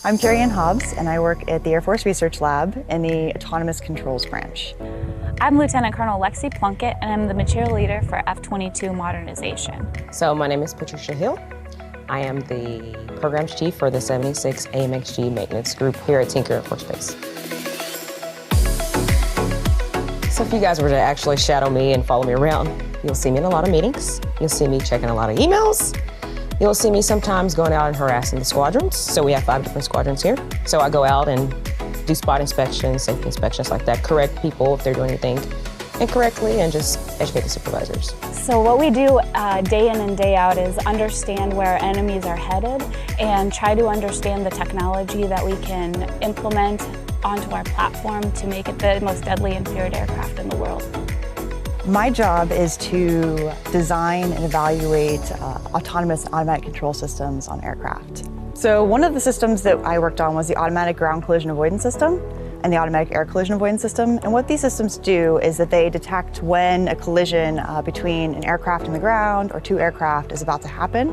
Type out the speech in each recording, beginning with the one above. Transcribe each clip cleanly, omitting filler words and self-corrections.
I'm Carrie Ann Hobbs, and I work at the Air Force Research Lab in the Autonomous Controls branch. I'm Lieutenant Colonel Lexi Plunkett, and I'm the material leader for F-22 modernization. So my name is Patricia Hill. I am the programs chief for the 76 AMXG maintenance group here at Tinker Air Force Base. So if you guys were to actually shadow me and follow me around, you'll see me in a lot of meetings. You'll see me checking a lot of emails. You'll see me sometimes going out and harassing the squadrons. So we have 5 different squadrons here. So I go out and do spot inspections, safety inspections like that, correct people if they're doing anything incorrectly, and just educate the supervisors. So what we do day in and day out is understand where enemies are headed and try to understand the technology that we can implement onto our platform to make it the most deadly and feared aircraft in the world. My job is to design and evaluate autonomous automatic control systems on aircraft. So one of the systems that I worked on was the automatic ground collision avoidance system and the automatic air collision avoidance system. And what these systems do is that they detect when a collision between an aircraft and the ground or 2 aircraft is about to happen,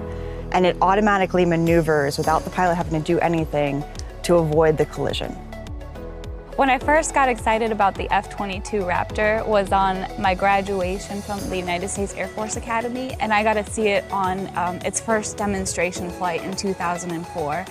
and it automatically maneuvers without the pilot having to do anything to avoid the collision. When I first got excited about the F-22 Raptor was on my graduation from the United States Air Force Academy, and I got to see it on its first demonstration flight in 2004.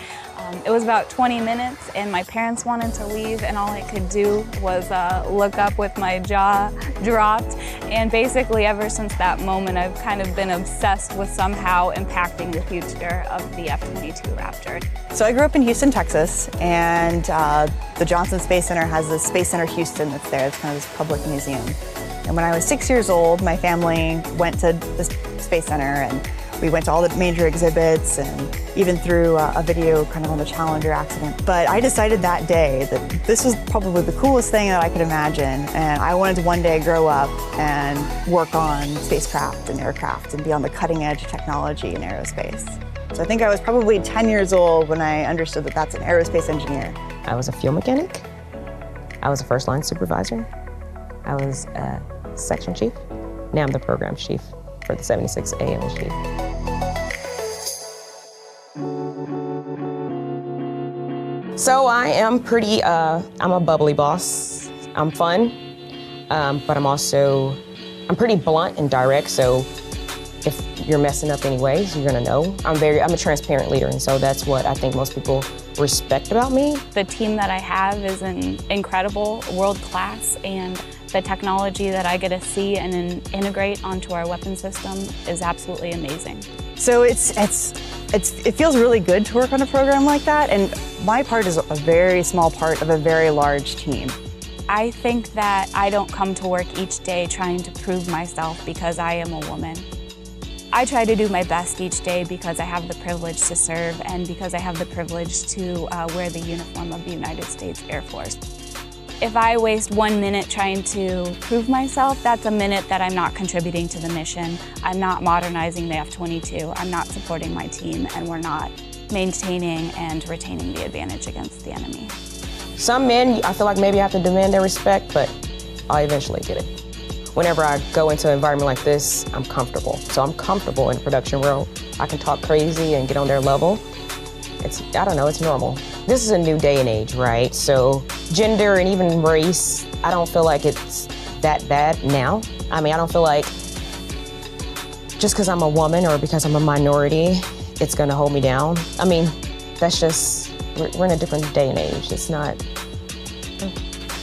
It was about 20 minutes, and my parents wanted to leave, and all I could do was look up with my jaw dropped. And basically, ever since that moment, I've kind of been obsessed with somehow impacting the future of the F-22 Raptor. So I grew up in Houston, Texas, and the Johnson Space Center has the Space Center Houston that's there. It's kind of this public museum. And when I was 6 years old, my family went to the Space Center, and we went to all the major exhibits and even threw a video kind of on the Challenger accident. But I decided that day that this was probably the coolest thing that I could imagine, and I wanted to one day grow up and work on spacecraft and aircraft and be on the cutting edge of technology in aerospace. So I think I was probably 10 years old when I understood that that's an aerospace engineer. I was a fuel mechanic. I was a first line supervisor. I was a section chief. Now I'm the program chief for the 76 AMXG. So I am pretty, I'm a bubbly boss. I'm fun, but I'm pretty blunt and direct, so if you're messing up anyways, you're gonna know. I'm a transparent leader, and so that's what I think most people respect about me. The team that I have is incredible, world class, and the technology that I get to see and integrate onto our weapon system is absolutely amazing. So it feels really good to work on a program like that, and my part is a very small part of a very large team. I think that I don't come to work each day trying to prove myself because I am a woman. I try to do my best each day because I have the privilege to serve and because I have the privilege to wear the uniform of the United States Air Force. If I waste 1 minute trying to prove myself, that's a minute that I'm not contributing to the mission. I'm not modernizing the F-22, I'm not supporting my team, and we're not maintaining and retaining the advantage against the enemy. Some men, I feel like maybe I have to demand their respect, but I'll eventually get it. Whenever I go into an environment like this, I'm comfortable. So I'm comfortable in the production world. I can talk crazy and get on their level. I don't know, it's normal. This is a new day and age, right? So gender and even race, I don't feel like it's that bad now. I mean, I don't feel like just because I'm a woman or because I'm a minority, it's gonna hold me down. I mean, that's just, we're in a different day and age. It's not.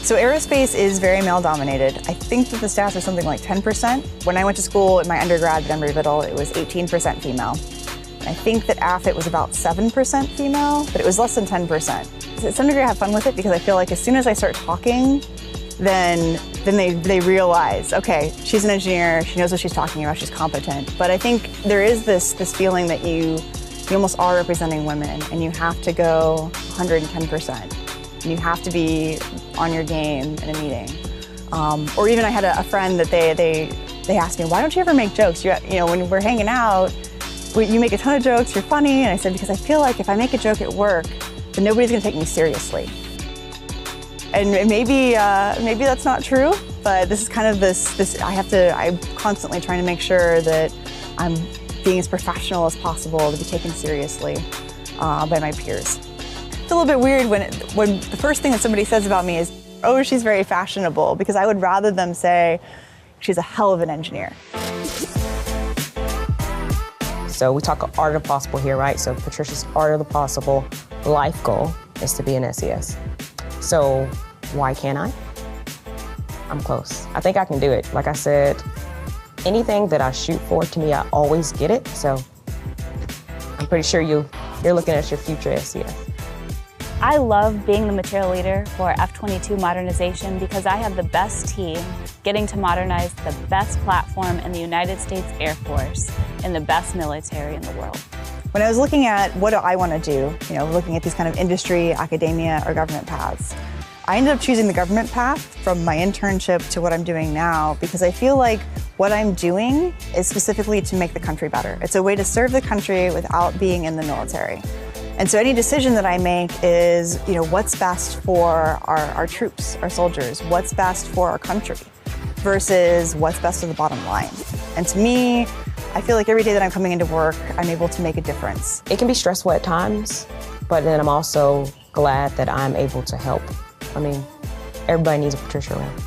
So aerospace is very male-dominated. I think that the stats are something like 10%. When I went to school in my undergrad at Embry-Riddle, it was 18% female. I think that AFIT was about 7% female, but it was less than 10%. So to some degree I have fun with it because I feel like as soon as I start talking, then they realize, okay, she's an engineer, she knows what she's talking about, she's competent. But I think there is this feeling that you almost are representing women, and you have to go 110%. And you have to be on your game in a meeting. Or even I had a friend that they asked me, why don't you ever make jokes? You know, when we're hanging out, you make a ton of jokes, you're funny. And I said, because I feel like if I make a joke at work, then nobody's gonna take me seriously. And maybe that's not true, but this is kind of I'm constantly trying to make sure that I'm being as professional as possible to be taken seriously by my peers. a little bit weird when the first thing that somebody says about me is, oh, she's very fashionable, because I would rather them say, she's a hell of an engineer. So we talk art of the possible here, right? So Patricia's art of the possible life goal is to be an SES. So why can't I? I'm close. I think I can do it. Like I said, anything that I shoot for, to me, I always get it. So I'm pretty sure you're looking at your future SES. I love being the material leader for F-22 modernization because I have the best team getting to modernize the best platform in the United States Air Force and the best military in the world. When I was looking at what do I want to do, looking at these kind of industry, academia, or government paths, I ended up choosing the government path from my internship to what I'm doing now because I feel like what I'm doing is specifically to make the country better. It's a way to serve the country without being in the military. And so any decision that I make is, what's best for our troops, our soldiers, what's best for our country versus what's best for the bottom line. And to me, I feel like every day that I'm coming into work, I'm able to make a difference. It can be stressful at times, but then I'm also glad that I'm able to help. I mean, everybody needs a Patricia around.